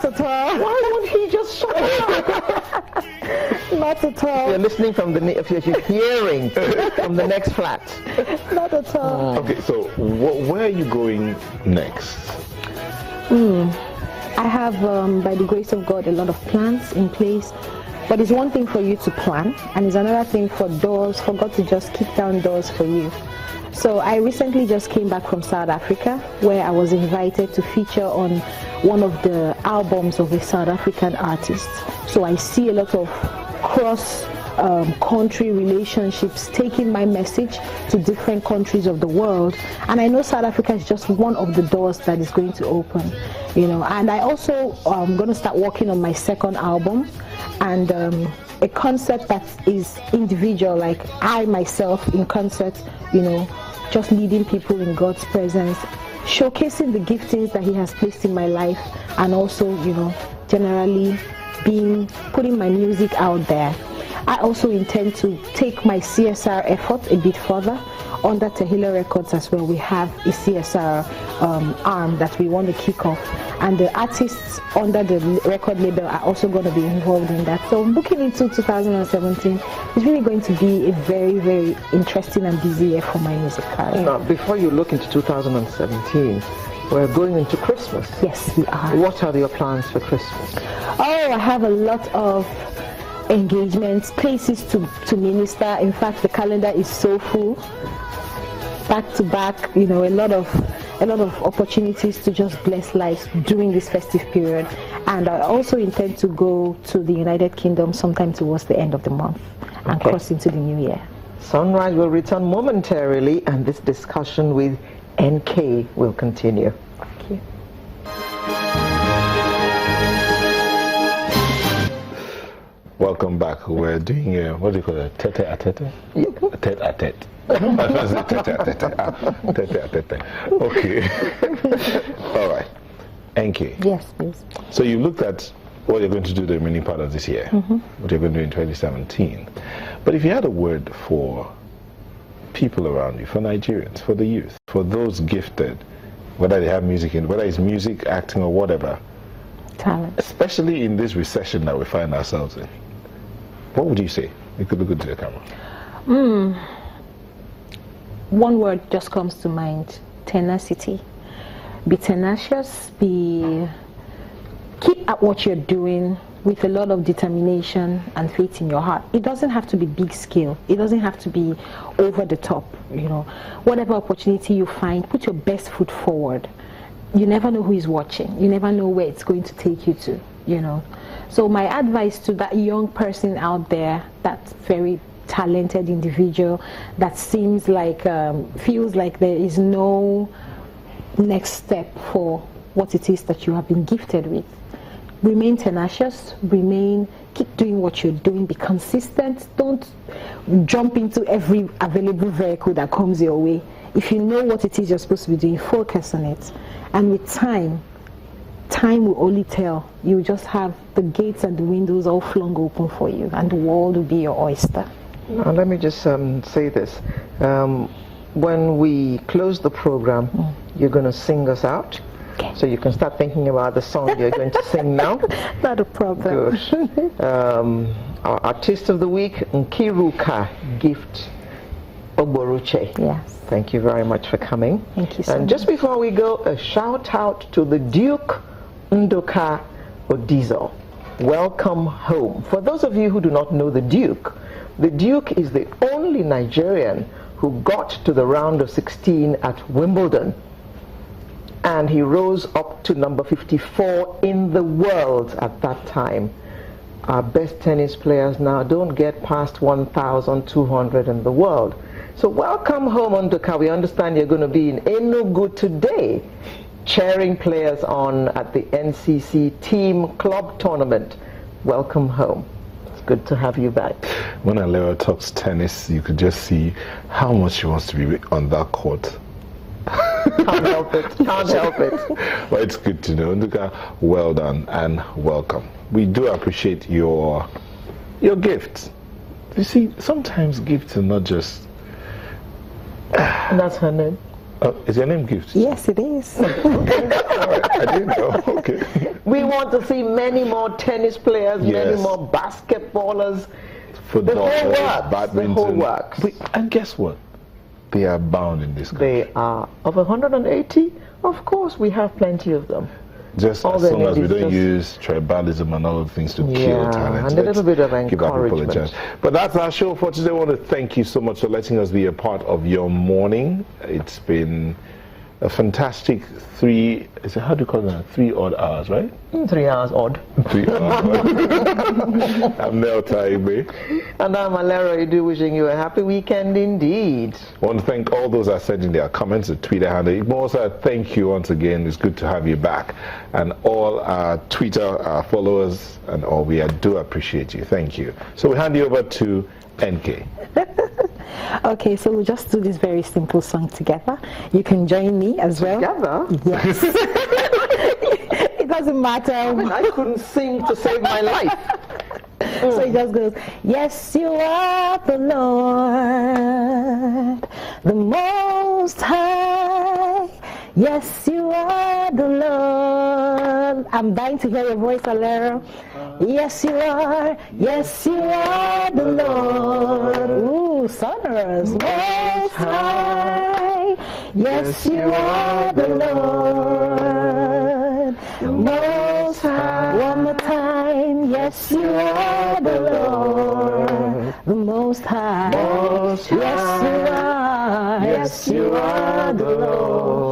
Not at all. Why would he just shout out? Not at all. You're listening from if you're hearing from the next flat. Not at all. Okay, so where are you going next? I have, by the grace of God, a lot of plans in place. But it's one thing for you to plan, and it's another thing for God to just kick down doors for you. So I recently just came back from South Africa, where I was invited to feature on one of the albums of a South African artist. So I see a lot of cross-country relationships, taking my message to different countries of the world. And I know South Africa is just one of the doors that is going to open, And I also am going to start working on my second album, and a concept that is individual, like I myself in concert, just leading people in God's presence, showcasing the giftings that He has placed in my life, and also, generally putting my music out there. I also intend to take my CSR effort a bit further. Under Tehila Records as well, we have a CSR arm that we want to kick off, and the artists under the record label are also going to be involved in that. So looking into 2017 is really going to be a very, very interesting and busy year for my music career. Now, before you look into 2017, we're going into Christmas. Yes, we are. What are your plans for Christmas? Oh, I have a lot of engagements, places to minister. In fact, the calendar is so full, back to back, a lot of opportunities to just bless lives during this festive period. And I also intend to go to the United Kingdom sometime towards the end of the month and cross into the new year. Sunrise will return momentarily, and this discussion with Enkay will continue. Thank you. Welcome back. We're doing what do you call it? Tete-a-tete? Tete-a-tete. Tete-a-tete. Okay. All right. Enkay. Yes, please. So you looked at what you're going to do the remaining part of this year, what you're going to do in 2017. But if you had a word for people around you, for Nigerians, for the youth, for those gifted, whether they have music in, whether it's music, acting, or whatever, talent, especially in this recession that we find ourselves in, what would you say? You could look into the camera. One word just comes to mind: tenacity. Be tenacious, keep at what you're doing with a lot of determination and faith in your heart. It doesn't have to be big scale. It doesn't have to be over the top. Whatever opportunity you find, put your best foot forward. You never know who is watching. You never know where it's going to take you to, So my advice to that young person out there, that very talented individual that seems like, feels like there is no next step for what it is that you have been gifted with. Remain tenacious, keep doing what you're doing, be consistent. Don't jump into every available vehicle that comes your way. If you know what it is you're supposed to be doing, focus on it. And with time will only tell. You just have the gates and the windows all flung open for you, and the world will be your oyster. Now, let me just say this. When we close the program, you're going to sing us out. Okay. So you can start thinking about the song you're going to sing now. Not a problem. Good. Our Artist of the Week, Nkiruka Gift Oboruche. Yes. Thank you very much for coming. Thank you so much. And just before we go, a shout out to the Duke Ndoka Odizo. Welcome home. For those of you who do not know the Duke is the only Nigerian who got to the round of 16 at Wimbledon. And he rose up to number 54 in the world at that time. Our best tennis players now don't get past 1,200 in the world. So welcome home, Ndoka. We understand you're going to be in Enugu today, cheering players on at the NCC Team Club Tournament. Welcome home. It's good to have you back. When Alera talks tennis, you could just see how much she wants to be on that court. Can't help it. Can't help it. Well, it's good to know. Ndoka, well done and welcome. We do appreciate your gifts. You see, sometimes gifts are not just... That's her name. Is your name Gift? Yes, it is. I didn't know. Okay. We want to see many more tennis players, many Yes. more basketballers. Football, the whole works. badminton. The whole works. And guess what? They are bound in this country. They are. Of 180, of course, we have plenty of them. Just all as they long as need we is don't just- use tribalism and all the things to kill Yeah, talent. and a little bit of give our people a encouragement. chance. But that's our show for today. I want to thank you so much for letting us be a part of your morning. It's been a fantastic 3 odd hours, right? 3 hours odd. 3 hours. I'm Nel Taigbe. And I'm Alera Edu, wishing you a happy weekend indeed. I want to thank all those that sent in their comments, the Twitter handle. Also, thank you once again. It's good to have you back. And all our Twitter followers and all, we do appreciate you. Thank you. So we hand you over to Enkay. Okay, so we'll just do this very simple song together. You can join me as well. Together? Yes. It doesn't matter. I couldn't sing to save my life. So it just goes, yes, you are the Lord, the Most High. Yes, you are the Lord. I'm dying to hear your voice, Alera. Yes, you are. Yes, you are the Lord. Ooh, sonorous. Most High. Yes, you are the Lord. Most High. One more time. Yes, you are the Lord. The Most High. Most Yes, you High. are. Yes, you are the Lord.